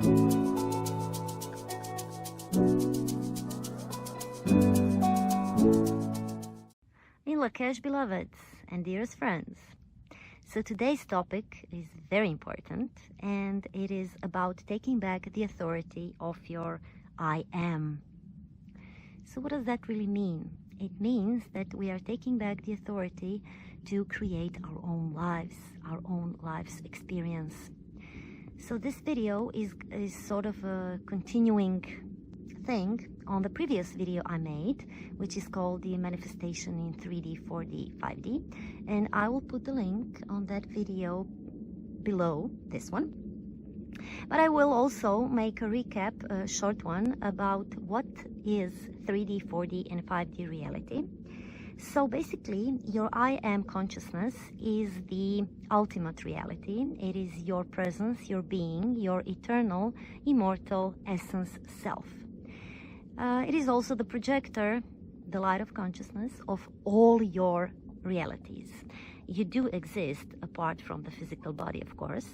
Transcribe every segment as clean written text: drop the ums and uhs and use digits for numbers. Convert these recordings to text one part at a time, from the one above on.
In Lakesh, beloveds and dearest friends. So today's topic is very important, and it is about taking back the authority of your I am. So what does that really mean? It means that we are taking back the authority to create our own lives, our own life's experience. So this video is sort of a continuing thing on the previous video I made, which is called the Manifestation in 3D, 4D, 5D, and I will put the link on that video below this one. But I will also make a recap, a short one, about what is 3D, 4D, and 5D reality. So basically, your I am consciousness is the ultimate reality. It is your presence, your being, your eternal, immortal essence self. It is also the projector, the light of consciousness of all your realities. You do exist apart from the physical body, of course.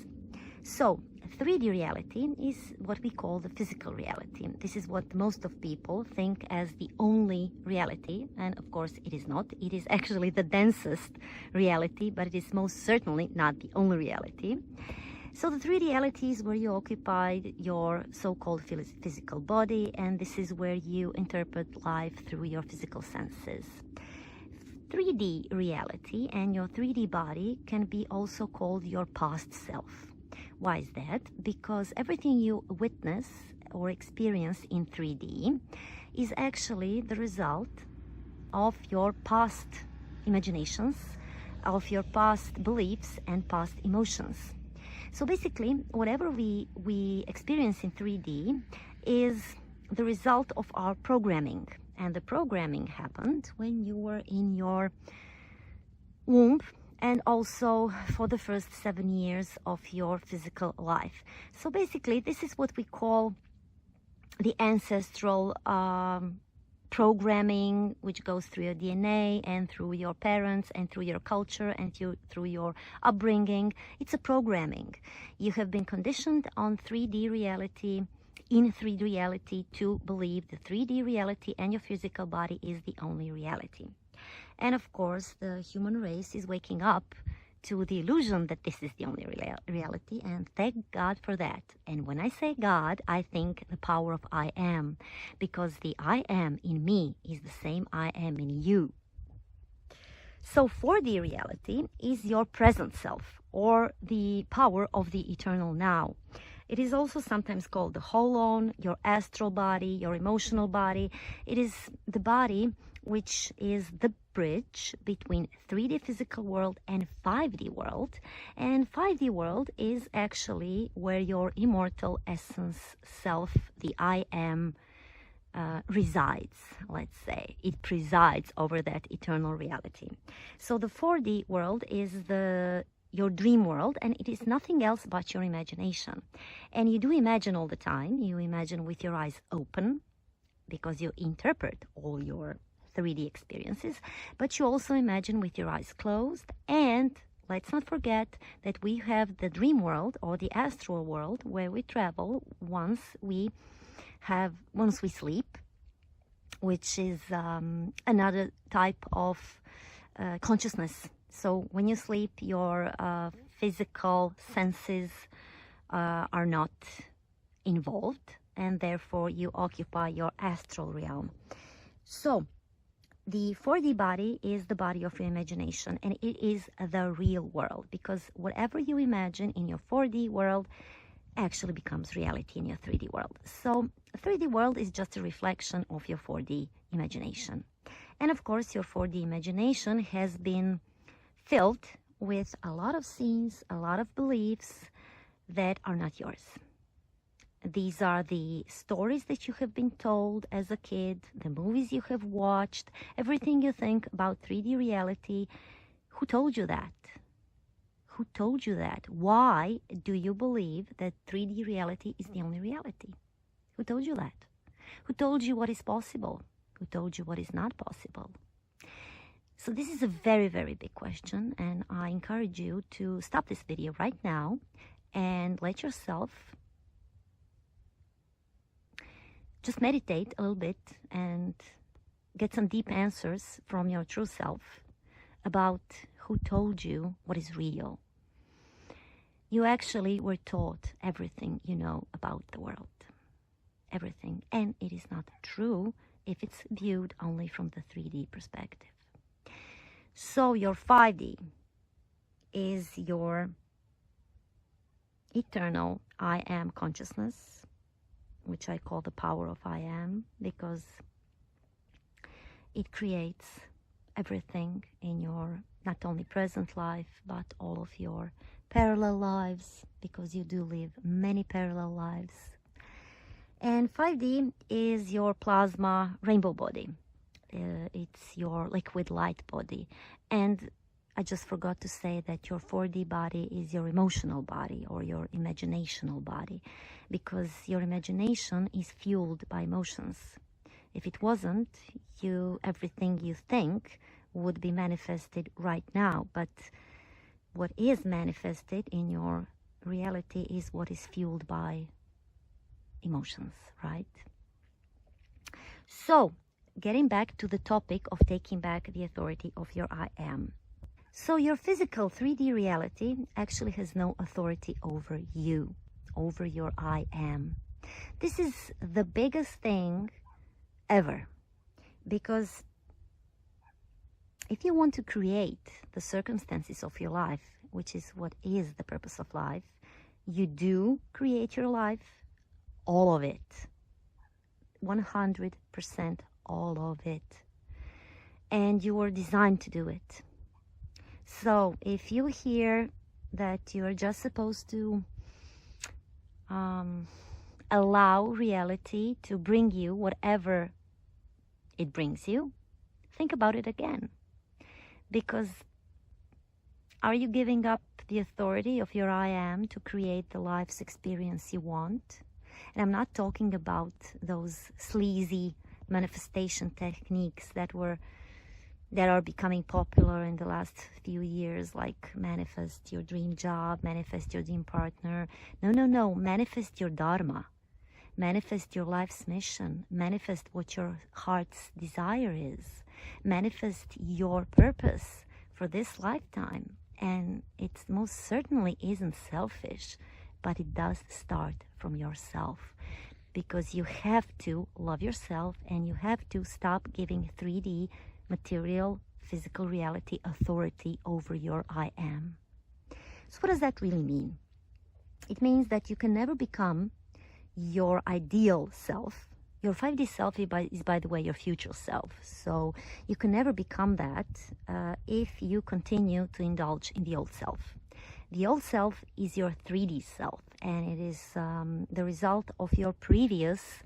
So 3D reality is what we call the physical reality. This is what most of people think as the only reality, and of course it is not. It is actually the densest reality, but it is most certainly not the only reality. So the 3D reality is where you occupy your so-called physical body, and this is where you interpret life through your physical senses. 3D reality and your 3D body can be also called your past self. Why is that? Because everything you witness or experience in 3D is actually the result of your past imaginations, of your past beliefs and past emotions. So basically, whatever we experience in 3D is the result of our programming. And the programming happened when you were in your womb, and also for the first 7 years of your physical life. So basically, this is what we call the ancestral programming, which goes through your DNA and through your parents and through your culture and through your upbringing. It's a programming. You have been conditioned on 3D reality, in 3D reality, to believe the 3D reality and your physical body is the only reality. And of course, the human race is waking up to the illusion that this is the only reality, and thank God for that. And when I say God, I think the power of I am, because the I am in me is the same I am in you. So 4D reality is your present self, or the power of the eternal now. It is also sometimes called the holon, your astral body, your emotional body. It is the body which is the bridge between 3D physical world and 5D world. And 5D world is actually where your immortal essence self, the I am, resides, let's say. It presides over that eternal reality. So the 4D world is your dream world, and it is nothing else but your imagination. And you do imagine all the time. You imagine with your eyes open, because you interpret all your 3D experiences, but you also imagine with your eyes closed. And let's not forget that we have the dream world, or the astral world, where we travel once we sleep, which is another type of consciousness. So when you sleep, your physical senses are not involved, and therefore you occupy your astral realm. So the 4D body is the body of your imagination, and it is the real world, because whatever you imagine in your 4D world actually becomes reality in your 3D world. So 3D world is just a reflection of your 4D imagination. And of course, your 4D imagination has been filled with a lot of scenes, a lot of beliefs that are not yours. These are the stories that you have been told as a kid, the movies you have watched, everything you think about 3D reality. Who told you that? Who told you that? Why do you believe that 3D reality is the only reality? Who told you that? Who told you what is possible? Who told you what is not possible? So this is a very, very big question, and I encourage you to stop this video right now and let yourself just meditate a little bit and get some deep answers from your true self about who told you what is real. You actually were taught everything you know about the world. Everything. And it is not true if it's viewed only from the 3D perspective. So your 5D is your eternal I am consciousness, which I call the power of I am, because it creates everything in your not only present life, but all of your parallel lives, because you do live many parallel lives. And 5D is your plasma rainbow body. It's your liquid light body. And I just forgot to say that your 4D body is your emotional body or your imaginational body, because your imagination is fueled by emotions. If it wasn't, everything you think would be manifested right now. But what is manifested in your reality is what is fueled by emotions, right? So, getting back to the topic of taking back the authority of your I am. So your physical 3D reality actually has no authority over you, over your I am. This is the biggest thing ever, because if you want to create the circumstances of your life, which is what is the purpose of life, you do create your life, all of it, 100% all of it, and you were designed to do it. So if you hear that you are just supposed to allow reality to bring you whatever it brings you, think about it again. Because are you giving up the authority of your I am to create the life's experience you want? And I'm not talking about those sleazy manifestation techniques that are becoming popular in the last few years, like manifest your dream job, manifest your dream partner. No, manifest your dharma. Manifest your life's mission. Manifest what your heart's desire is. Manifest your purpose for this lifetime. And it most certainly isn't selfish, but it does start from yourself. Because you have to love yourself, and you have to stop giving 3D material, physical reality authority over your I am. So what does that really mean? It means that you can never become your ideal self. Your 5D self is, by the way, your future self. So you can never become that if you continue to indulge in the old self. The old self is your 3D self, and it is the result of your previous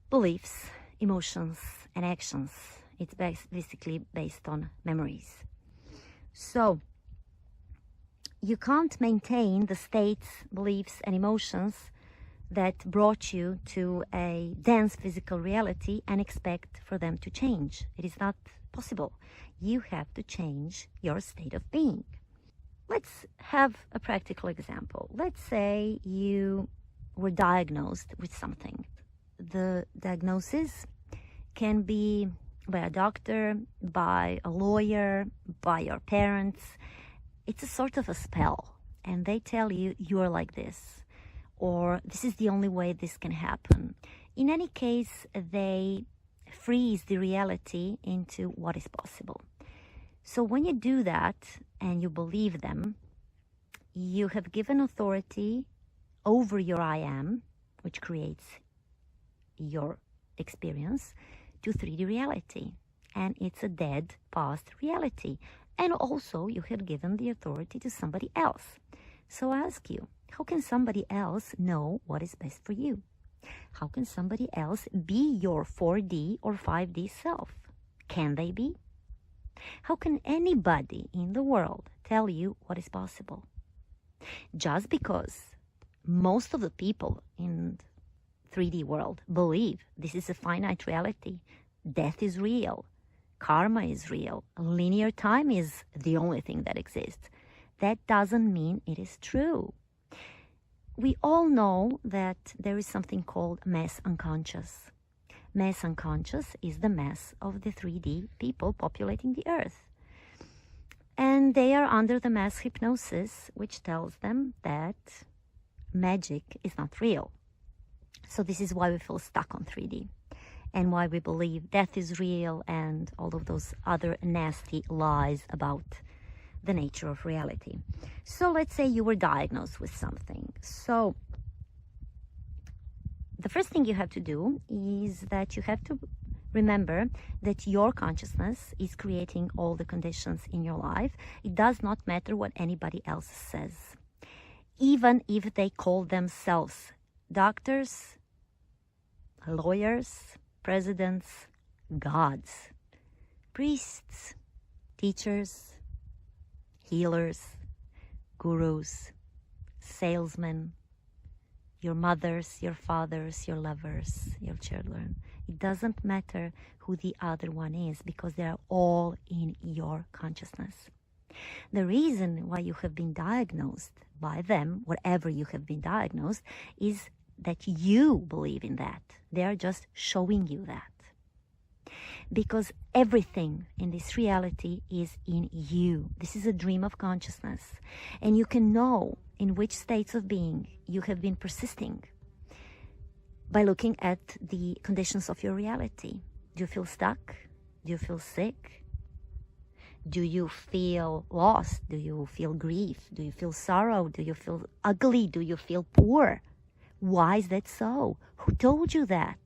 beliefs, emotions, and actions. It's basically based on memories. So you can't maintain the states, beliefs, and emotions that brought you to a dense physical reality and expect for them to change. It is not possible. You have to change your state of being. Let's have a practical example. Let's say you were diagnosed with something. The diagnosis can be by a doctor, by a lawyer, by your parents. It's a sort of a spell, and they tell you you're like this, or this is the only way this can happen. In any case, they freeze the reality into what is possible. So when you do that and you believe them, you have given authority over your I am, which creates your experience, to 3D reality. And it's a dead past reality. And also you have given the authority to somebody else. So I ask you, how can somebody else know what is best for you? How can somebody else be your 4D or 5D self? Can they be? How can anybody in the world tell you what is possible? Just because most of the people in 3D world believe this is a finite reality, death is real, karma is real, linear time is the only thing that exists, that doesn't mean it is true. we all know that there is something called mass unconscious. Mass unconscious is the mass of the 3D people populating the earth. And they are under the mass hypnosis, which tells them that magic is not real. So this is why we feel stuck on 3D, and why we believe death is real and all of those other nasty lies about the nature of reality. So let's say you were diagnosed with something. So the first thing you have to do is that you have to remember that your consciousness is creating all the conditions in your life. It does not matter what anybody else says. Even if they call themselves doctors, lawyers, presidents, gods, priests, teachers, healers, gurus, salesmen, your mothers, your fathers, your lovers, your children. It doesn't matter who the other one is, because they are all in your consciousness. The reason why you have been diagnosed by them, whatever you have been diagnosed, is that you believe in that. They are just showing you that. Because everything in this reality is in you. This is a dream of consciousness. And you can know in which states of being you have been persisting by looking at the conditions of your reality. Do you feel stuck? Do you feel sick? Do you feel lost? Do you feel grief? Do you feel sorrow? Do you feel ugly? Do you feel poor? Why is that so? Who told you that?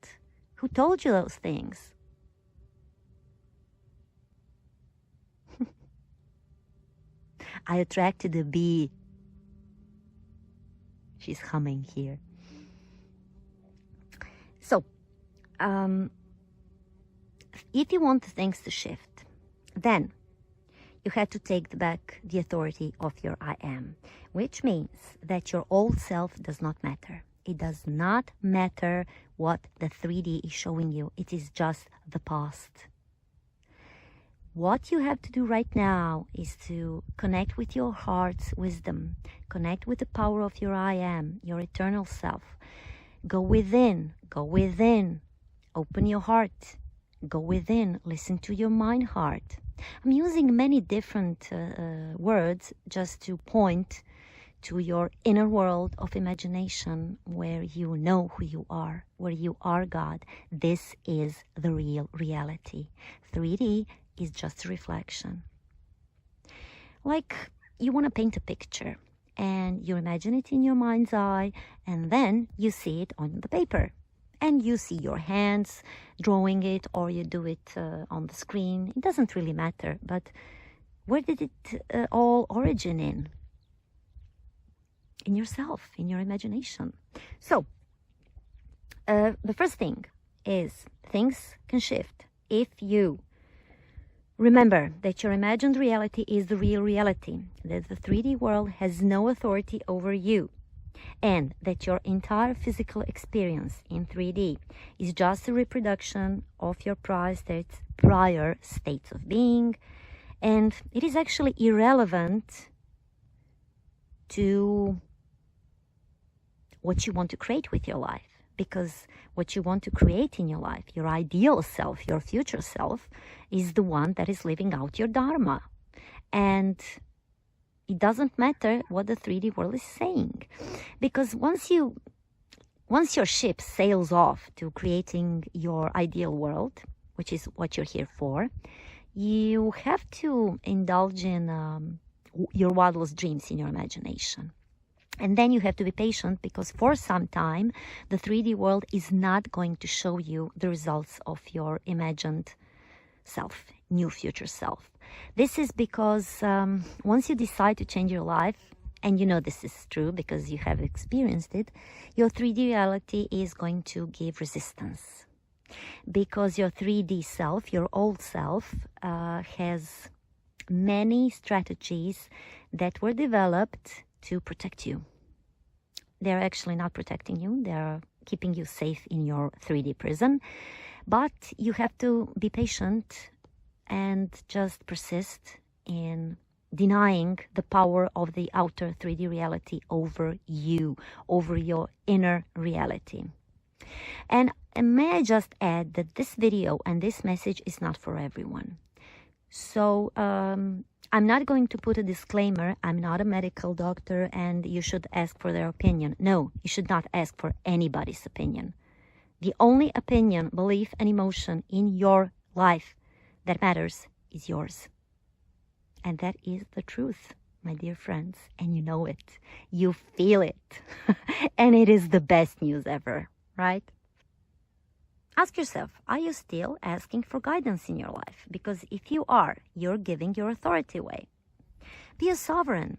Who told you those things? I attracted a bee. She's humming here. So, if you want things to shift, then you have to take back the authority of your I am, which means that your old self does not matter. It does not matter what the 3D is showing you. It is just the past. What you have to do right now is to connect with your heart's wisdom, connect with the power of your I am, your eternal self. Go within, open your heart, go within, listen to your mind heart. I'm using many different words just to point to your inner world of imagination, where you know who you are, where you are God. This is the real reality. 3D is just a reflection. Like you want to paint a picture and you imagine it in your mind's eye, and then you see it on the paper. And you see your hands drawing it, or you do it on the screen. It doesn't really matter, but where did it all origin in? In yourself, in your imagination. So, the first thing is things can shift if you remember that your imagined reality is the real reality, that the 3D world has no authority over you, and that your entire physical experience in 3D is just a reproduction of your prior states of being, and it is actually irrelevant to what you want to create with your life, because what you want to create in your life, your ideal self, your future self, is the one that is living out your dharma. And it doesn't matter what the 3D world is saying, because once your ship sails off to creating your ideal world, which is what you're here for, you have to indulge in your wildest dreams in your imagination. And then you have to be patient, because for some time, the 3D world is not going to show you the results of your imagined self, new future self. This is because once you decide to change your life, and you know this is true because you have experienced it, your 3D reality is going to give resistance. Because your 3D self, your old self, has many strategies that were developed to protect you. They're actually not protecting you. They're keeping you safe in your 3D prison. But you have to be patient and just persist in denying the power of the outer 3D reality over you, over your inner reality. And may I just add that this video and this message is not for everyone. So I'm not going to put a disclaimer. I'm not a medical doctor and you should ask for their opinion. No, you should not ask for anybody's opinion. The only opinion, belief, and emotion in your life that matters is yours. And that is the truth, my dear friends. And you know it. You feel it. And it is the best news ever, right? Ask yourself, are you still asking for guidance in your life? Because if you are, you're giving your authority away. Be a sovereign.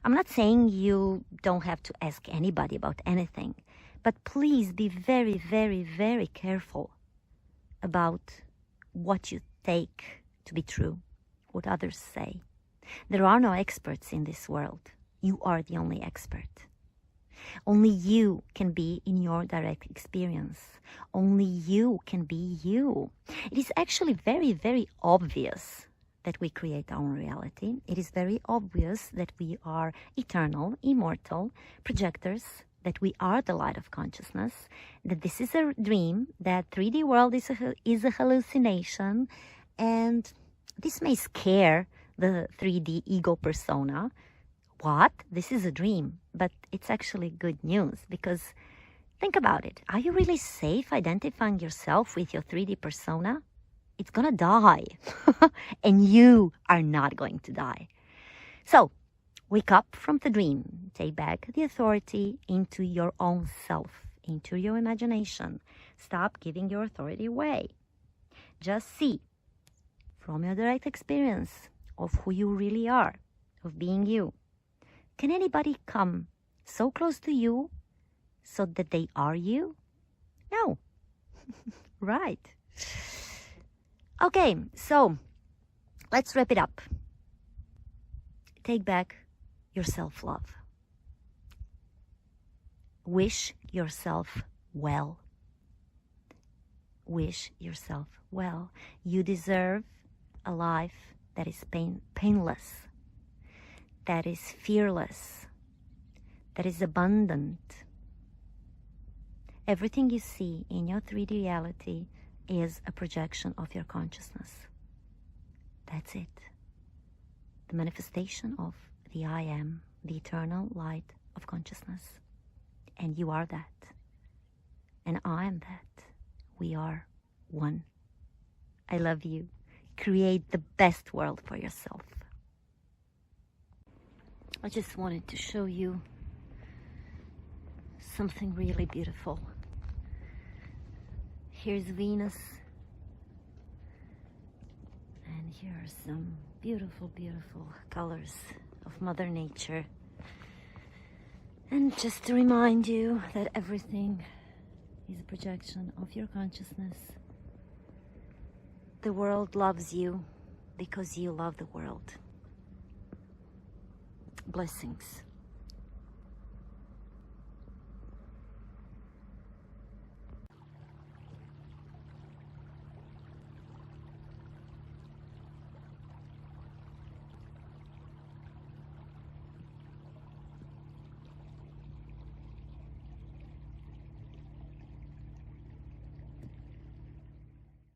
I'm not saying you don't have to ask anybody about anything, but please be very, very, very careful about what you take to be true, what others say. There are no experts in this world. You are the only expert. Only you can be in your direct experience. Only you can be you. It is actually very, very obvious that we create our own reality. It is very obvious that we are eternal, immortal projectors, that we are the light of consciousness, that this is a dream, that 3D world is a hallucination, and this may scare the 3D ego persona. What? This is a dream. But it's actually good news, because think about it. Are you really safe identifying yourself with your 3D persona? It's gonna die. And you are not going to die. So, wake up from the dream. Take back the authority into your own self, into your imagination. Stop giving your authority away. Just see from your direct experience of who you really are, of being you. Can anybody come so close to you so that they are you? No. Right. Okay, so let's wrap it up. Take back your self-love. Wish yourself well. Wish yourself well. You deserve a life that is painless, that is fearless, that is abundant. Everything you see in your 3D reality is a projection of your consciousness. That's it. The manifestation of the I am, the eternal light of consciousness. And you are that. And I am that. We are one. I love you. Create the best world for yourself. I just wanted to show you something really beautiful. Here's Venus. And here are some beautiful, beautiful colors of Mother Nature. And just to remind you that everything is a projection of your consciousness. The world loves you because you love the world. Blessings.